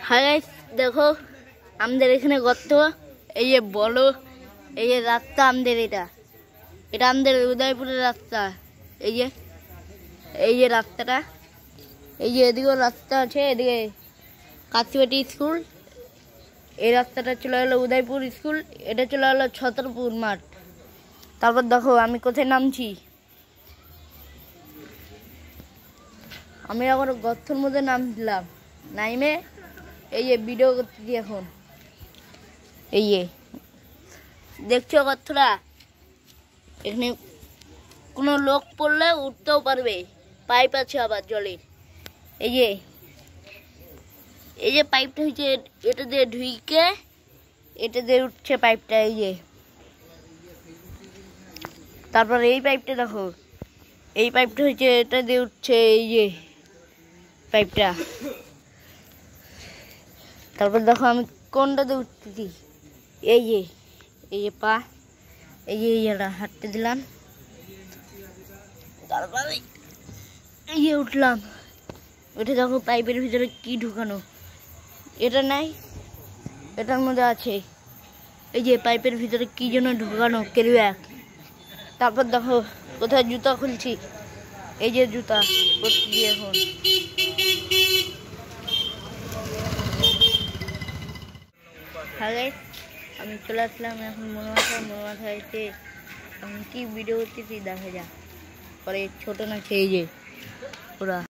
hi guys देखो আমাদের এখানে গর্ত এই যে বড় এই যে রাস্তা আমাদের এটা আমাদের উদয়পুরের রাস্তা এই যে রাস্তাটা এই যে এদিকে রাস্তা আছে এদিকে কাছিবাটি স্কুল এই রাস্তাটা চলে গেল উদয়পুর স্কুল এটা চলে গেল ছতরপুর মাঠ তারপর দেখো আমি কোথায় নামছি আমি আবার গর্তের মধ্যে নামছিলাম নাইমে এই যে ভিডিও করতেছি এখন এই যে দেখছো গর্তটা এখানে কোনো লোক পড়লে উঠতেও পারবে পাইপ আছে আবার জলের এই যে পাইপটা হচ্ছে এটা দিয়ে ঢুকে এটা দিয়ে উঠছে পাইপটা এই যে তারপর এই পাইপটা দেখো এই পাইপটা হচ্ছে এটা দিয়ে উঠছে এই যে পাইপটা তারপর দেখো আমি কোনটা দিয়ে উঠতেছি এই যে পা এই যে হাঁটতে দিলাম তারপরে এই যে উঠলাম উঠে দেখো পাইপের ভিতরে কি ঢুকানো এটা নাই এটার মধ্যে আছে এই যে পাইপের ভিতরে কি যেন ঢুকানো ক্যারিব্যাগ তারপর দেখো কোথায় জুতা খুলছি এই যে জুতা পরছি এখন আগে আমি চলে আসলাম এখন মনোমাথা এসে আমি কি ভিডিও করতেছি দেখা যাক পরে ছোট না খেয়ে যে ওরা